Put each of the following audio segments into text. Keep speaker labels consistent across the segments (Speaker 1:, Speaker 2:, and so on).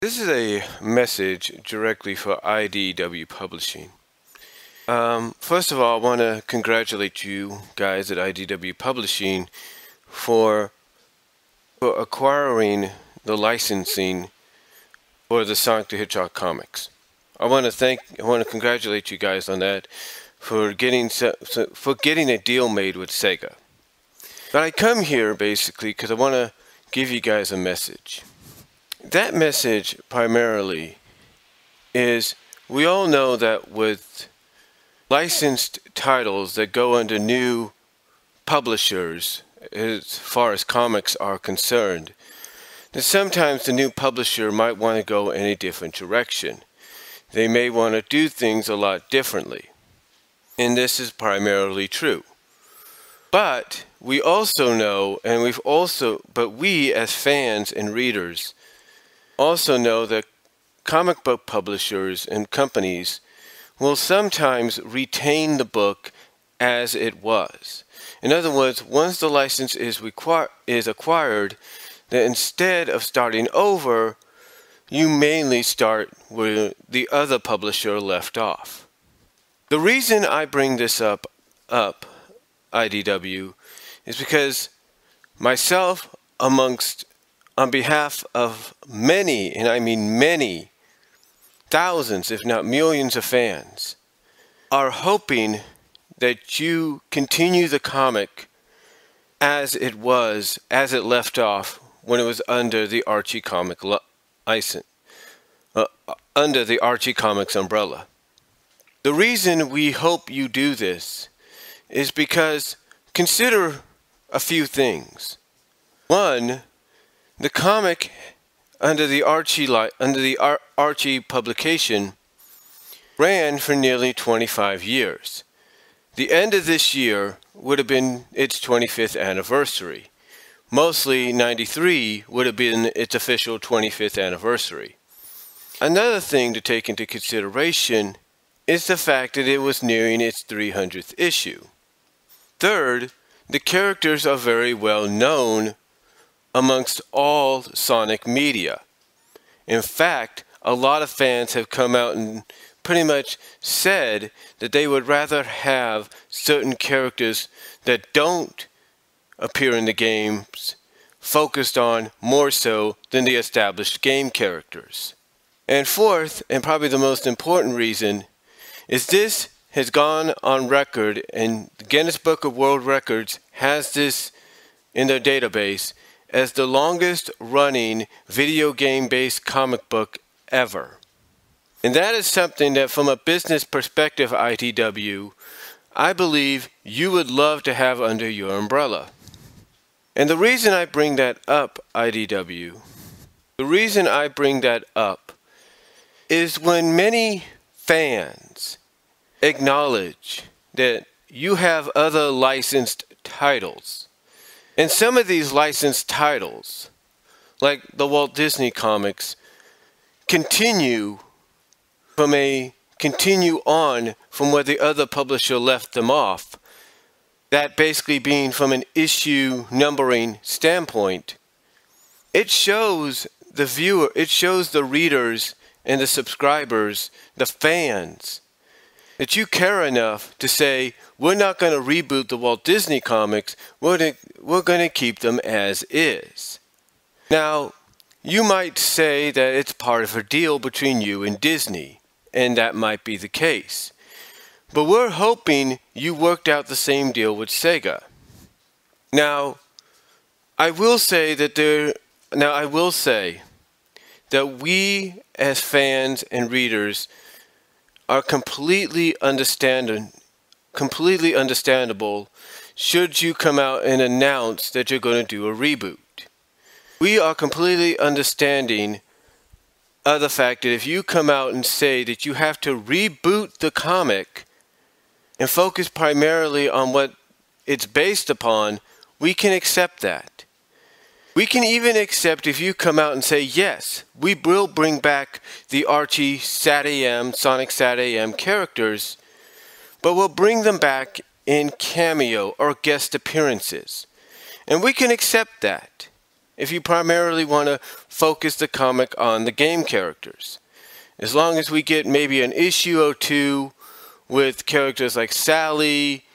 Speaker 1: This is a message directly for IDW Publishing. First of all, I want to congratulate you guys at IDW Publishing for acquiring the licensing for the Sonic the Hedgehog comics. I want to congratulate you guys on that for getting a deal made with Sega. But I come here basically because I want to give you guys a message. That message primarily is we all know that with licensed titles that go under new publishers as far as comics are concerned, that sometimes the new publisher might want to go in a different direction. They may want to do things a lot differently. And this is primarily true. But we also know, but we as fans and readers also know that comic book publishers and companies will sometimes retain the book as it was. In other words, once the license is acquired, that instead of starting over, you mainly start where the other publisher left off. The reason I bring this up, IDW, is because myself, on behalf of many, and I mean many, thousands, if not millions of fans, are hoping that you continue the comic as it left off when it was under the Archie Comic license, under the Archie Comics umbrella. The reason we hope you do this is because consider a few things. One, the comic under the Archie publication ran for nearly 25 years. The end of this year would have been its 25th anniversary. Mostly 93 would have been its official 25th anniversary. Another thing to take into consideration is the fact that it was nearing its 300th issue. Third, the characters are very well known amongst all Sonic media. In fact, a lot of fans have come out and pretty much said that they would rather have certain characters that don't appear in the games focused on more so than the established game characters. And fourth, and probably the most important reason, is this has gone on record, and the Guinness Book of World Records has this in their database as the longest running video game based comic book ever. And that is something that from a business perspective, IDW, I believe you would love to have under your umbrella. And the reason I bring that up, IDW, the reason I bring that up is when many fans acknowledge that you have other licensed titles. And some of these licensed titles, like the Walt Disney comics, continue on from where the other publisher left them off. That basically being from an issue numbering standpoint. It shows the viewer, it shows the readers and the subscribers, the fans, that you care enough to say, we're not going to reboot the Walt Disney comics, we're going to keep them as is. Now, you might say that it's part of a deal between you and Disney, and that might be the case. But we're hoping you worked out the same deal with Sega. Now, I will say that we as fans and readers are completely understandable should you come out and announce that you're going to do a reboot. We are completely understanding of the fact that if you come out and say that you have to reboot the comic and focus primarily on what it's based upon, we can accept that. We can even accept if you come out and say, yes, we will bring back the Archie SatAM, Sonic SatAM characters, but we'll bring them back in cameo or guest appearances. And we can accept that. if you primarily want to focus the comic on the game characters. As long as we get maybe an issue or two with characters like Sally,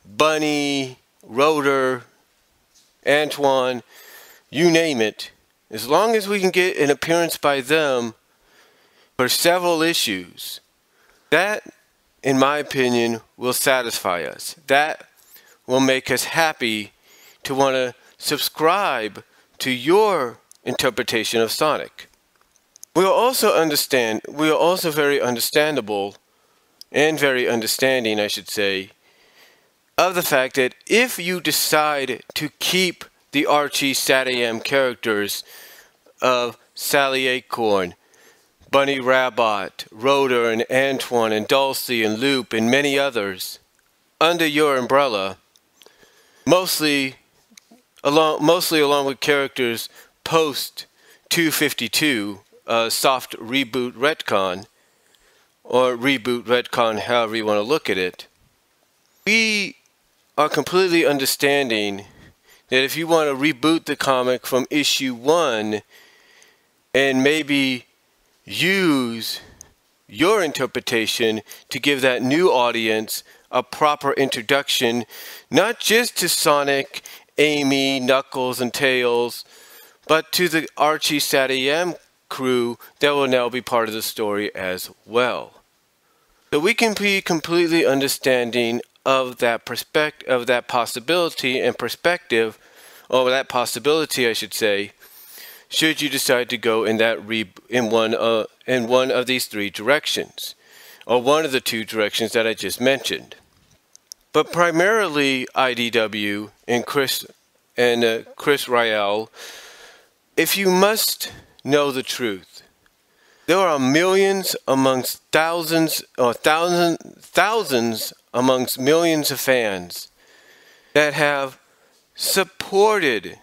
Speaker 1: Bunny, Rotor, Antoine, you name it, as long as we can get an appearance by them for several issues, that, in my opinion, will satisfy us. That will make us happy to want to subscribe to your interpretation of Sonic. We are also very understandable and very understanding, I should say, of the fact that if you decide to keep the Archie SatAM characters of Sally Acorn, Bunny Rabbit, Rotor, and Antoine, and Dulcie, and Loop, and many others under your umbrella, mostly along with characters post 252, soft reboot retcon, or reboot retcon, however you want to look at it, we are completely understanding that if you want to reboot the comic from issue 1 and maybe use your interpretation to give that new audience a proper introduction, not just to Sonic, Amy, Knuckles, and Tails, but to the Archie SatAM crew that will now be part of the story as well. So we can be completely understanding of that possibility and perspective, or that possibility, I should say, should you decide to go in one of these three directions, or one of the two directions that I just mentioned. But primarily IDW and Chris Ryall, if you must know the truth, there are millions amongst thousands, or thousands amongst millions of fans that have supported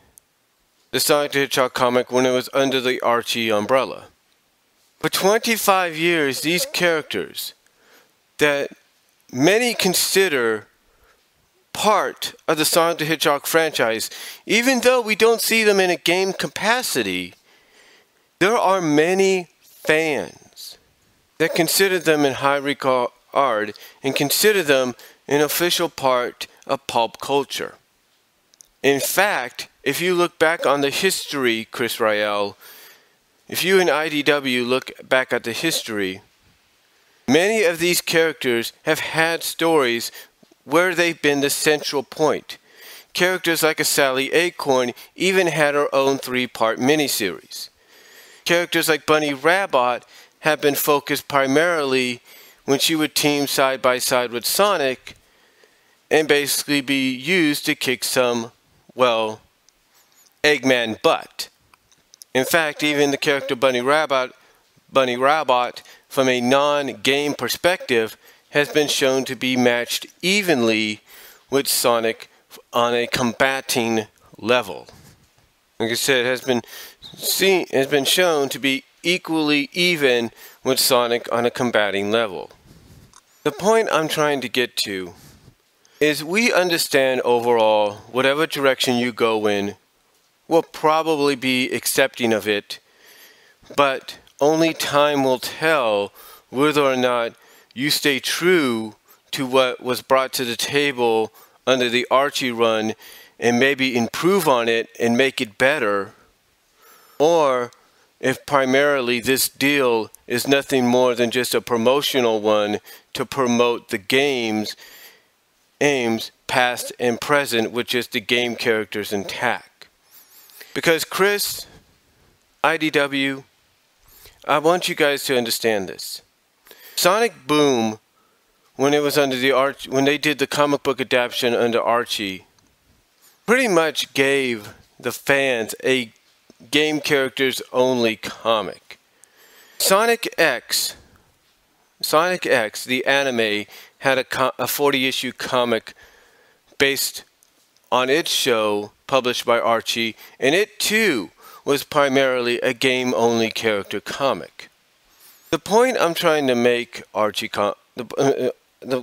Speaker 1: the Sonic the Hedgehog comic when it was under the Archie umbrella. For 25 years, these characters that many consider part of the Sonic the Hedgehog franchise, even though we don't see them in a game capacity, there are many fans that consider them in high regard and consider them an official part of pulp culture. In fact, if you look back on the history, Chris Ryall, if you and IDW look back at the history, many of these characters have had stories where they've been the central point. Characters like a Sally Acorn even had her own 3-part miniseries. Characters like Bunny Rabbit have been focused primarily when she would team side by side with Sonic and basically be used to kick some, well, Eggman butt. In fact, even the character Bunny Rabbit, from a non-game perspective, has been shown to be matched evenly with Sonic on a combating level. Like I said, it has been shown to be equally even with Sonic on a combating level. The point I'm trying to get to is we understand overall whatever direction you go in, we'll probably be accepting of it, but only time will tell whether or not you stay true to what was brought to the table under the Archie run and maybe improve on it and make it better, or if primarily this deal is nothing more than just a promotional one to promote the game's aims past and present with just the game characters intact. Because Chris, IDW, I want you guys to understand this. Sonic Boom, when it was under the when they did the comic book adaptation under Archie, pretty much gave the fans a game characters only comic. Sonic X, the anime, had a 40-issue comic based on its show published by Archie, and it too was primarily a game-only character comic. The point I'm trying to make, the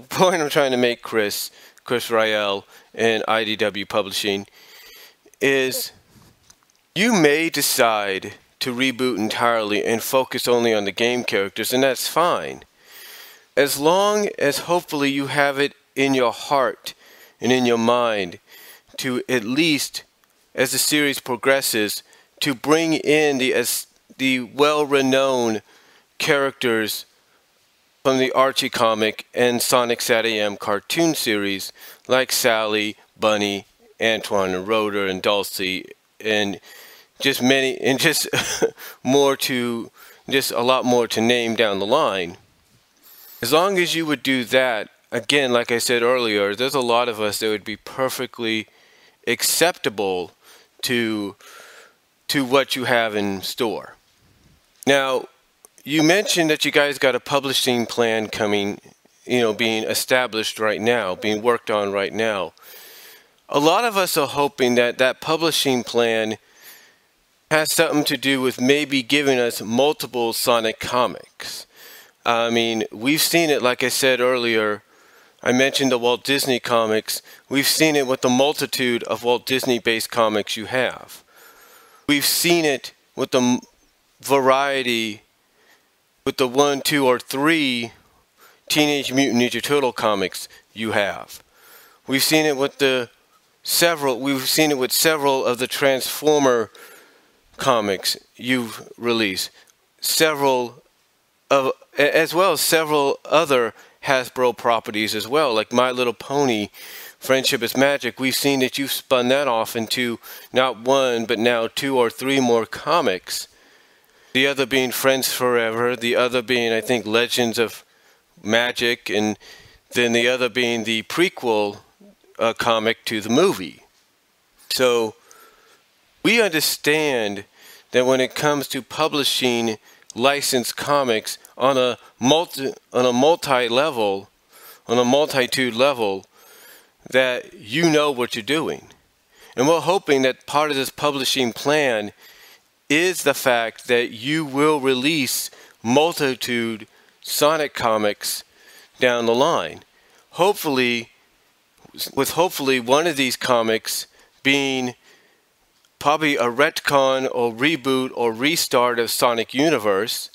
Speaker 1: point I'm trying to make, Chris Ryall and IDW Publishing, is You may decide to reboot entirely and focus only on the game characters, and that's fine. As long as hopefully you have it in your heart and in your mind to at least, as the series progresses, to bring in the well-renowned characters from the Archie comic and Sonic SatAM cartoon series, like Sally, Bunny, Antoine, and Rotor, and Dulcie, and just many, and just just a lot more to name down the line. As long as you would do that, again, like I said earlier, there's a lot of us that would be perfectly acceptable to what you have in store. Now, you mentioned that you guys got a publishing plan coming, being established right now, being worked on right now. A lot of us are hoping that that publishing plan has something to do with maybe giving us multiple Sonic comics. I mean, we've seen it, like I said earlier, I mentioned the Walt Disney comics. We've seen it with the multitude of Walt Disney-based comics you have. We've seen it with the variety, with the 1, 2, or 3 Teenage Mutant Ninja Turtle comics you have. We've seen it with several of the Transformer comics you've released, as well as several other Hasbro properties as well, like My Little Pony, Friendship is Magic. We've seen that you've spun that off into not 1, but now 2 or 3 more comics. The other being Friends Forever, the other being, I think, Legends of Magic, and then the other being the prequel comic to the movie. So we understand that when it comes to publishing licensed comics on a multitude level, that you know what you're doing. And we're hoping that part of this publishing plan is the fact that you will release multitude Sonic comics down the line. Hopefully one of these comics being probably a retcon or reboot or restart of Sonic Universe,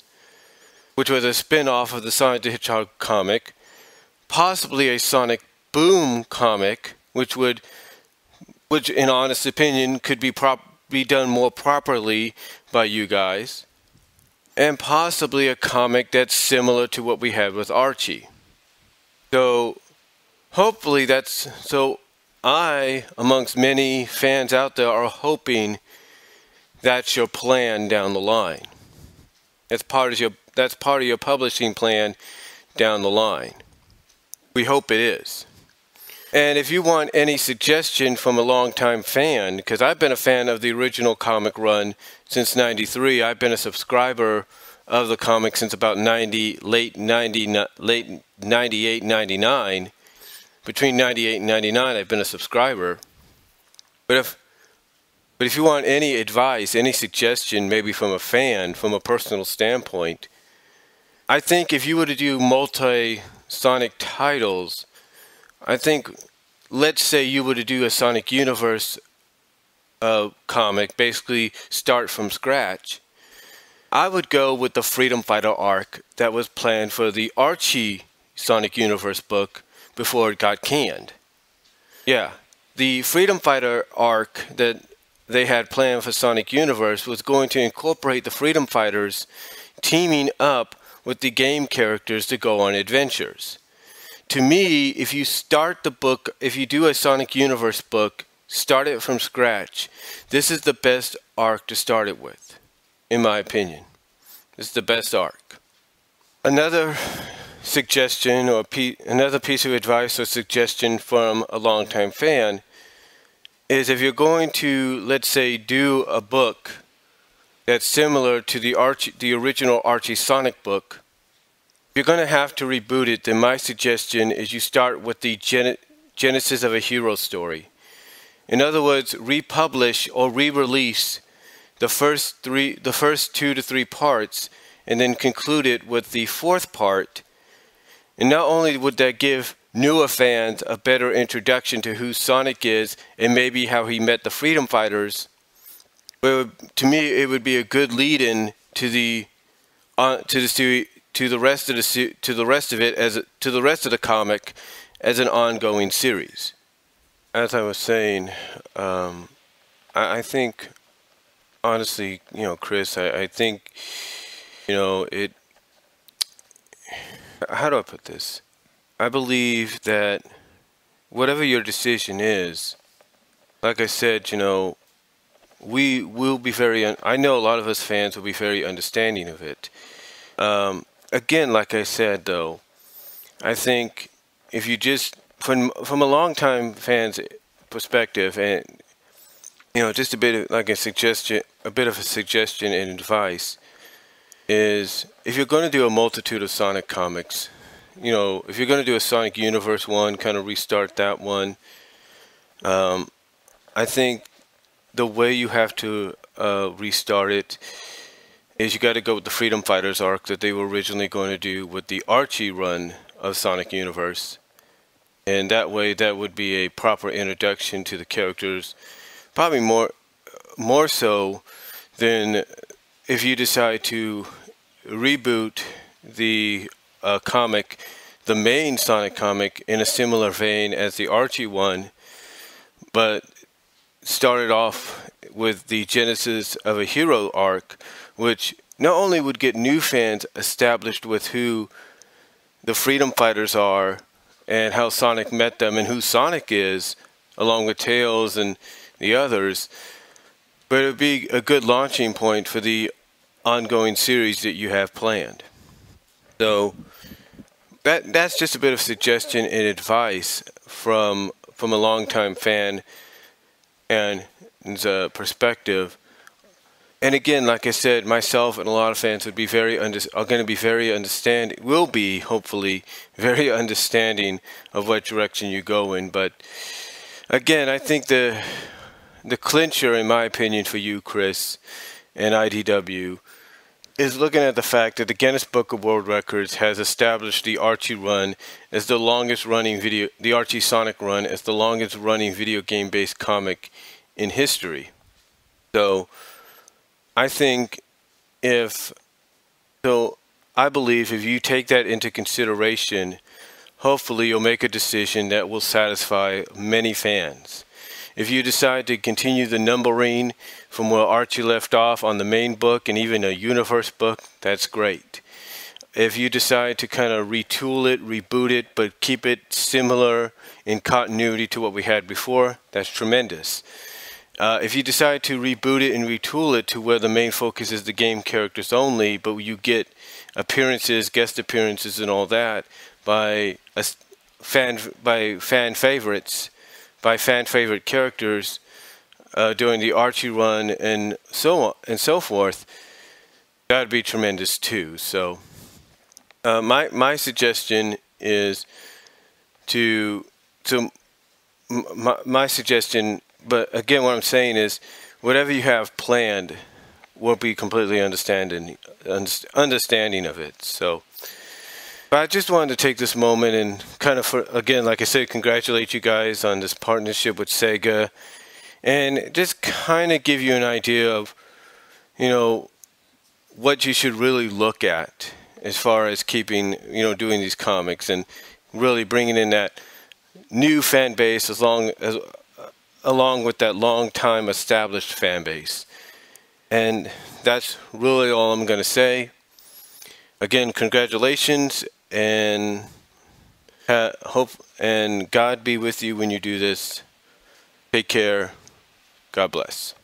Speaker 1: which was a spin-off of the Sonic the Hedgehog comic, possibly a Sonic Boom comic, which in honest opinion could be done more properly by you guys, and possibly a comic that's similar to what we had with Archie. So hopefully I, amongst many fans out there, are hoping that's your plan down the line. That's part of your publishing plan down the line. We hope it is. And if you want any suggestion from a longtime fan, because I've been a fan of the original comic run since '93, I've been a subscriber of the comic since about late 98, 99. Between 98 and 99, I've been a subscriber. But if you want any advice, any suggestion, maybe from a fan, from a personal standpoint, I think if you were to do multi-Sonic titles, I think, let's say you were to do a Sonic Universe comic, basically start from scratch, I would go with the Freedom Fighter arc that was planned for the Archie Sonic Universe book before it got canned. Yeah, the Freedom Fighter arc that they had planned for Sonic Universe was going to incorporate the Freedom Fighters teaming up with the game characters to go on adventures. To me, if you start the book, if you do a Sonic Universe book, start it from scratch, this is the best arc to start it with, in my opinion. This is the best arc. Another suggestion, or another piece of advice or suggestion from a longtime fan, is if you're going to, let's say, do a book that's similar to the original Archie Sonic book, if you're going to have to reboot it, then my suggestion is you start with the genesis of a hero story. In other words, republish or re-release the first 2 to 3 parts, and then conclude it with the 4th part. And not only would that give newer fans a better introduction to who Sonic is and maybe how he met the Freedom Fighters, To me, it would be a good lead-in to the to the rest of the rest of the comic as an ongoing series. As I was saying, I think honestly, Chris, I think, it. How do I put this? I believe that whatever your decision is, like I said, we will be I know a lot of us fans will be very understanding of it. Again, like I said, though, I think if you just, from a long-time fan's perspective, and, just a bit of, like a bit of a suggestion and advice is, if you're going to do a multitude of Sonic comics, if you're going to do a Sonic Universe one, kind of restart that one, I think the way you have to restart it is you got to go with the Freedom Fighters arc that they were originally going to do with the Archie run of Sonic Universe. And that way, that would be a proper introduction to the characters, probably more so than if you decide to reboot the comic, the main Sonic comic, in a similar vein as the Archie one, but started off with the Genesis of a Hero arc, which not only would get new fans established with who the Freedom Fighters are and how Sonic met them and who Sonic is, along with Tails and the others, but it would be a good launching point for the ongoing series that you have planned. So that's just a bit of suggestion and advice from a longtime fan and perspective. And again, like I said, myself and a lot of fans would be are going to be very understanding, will be hopefully very understanding of what direction you go in. But again, I think the clincher, in my opinion, for you, Chris, and IDW, is looking at the fact that the Guinness Book of World Records has established the Archie run as the longest running the Archie Sonic run as the longest running video game based comic in history. So I think I believe if you take that into consideration, hopefully you'll make a decision that will satisfy many fans. If you decide to continue the numbering from where Archie left off on the main book and even a universe book, that's great. If you decide to kind of retool it, reboot it, but keep it similar in continuity to what we had before, that's tremendous. If you decide to reboot it and retool it to where the main focus is the game characters only, but you get appearances, guest appearances, and all that by fan favorite characters during the Archie run and so on and so forth, that'd be tremendous too. So my suggestion is my suggestion. But again, what I'm saying is, whatever you have planned, we'll be completely understanding of it. So, but I just wanted to take this moment and kind of, again, like I said, congratulate you guys on this partnership with Sega, and just kind of give you an idea of, what you should really look at as far as keeping, doing these comics and really bringing in that new fan base along with that long time established fan base. And that's really all I'm going to say. Again, congratulations, and hope and God be with you when you do this. Take care. God bless.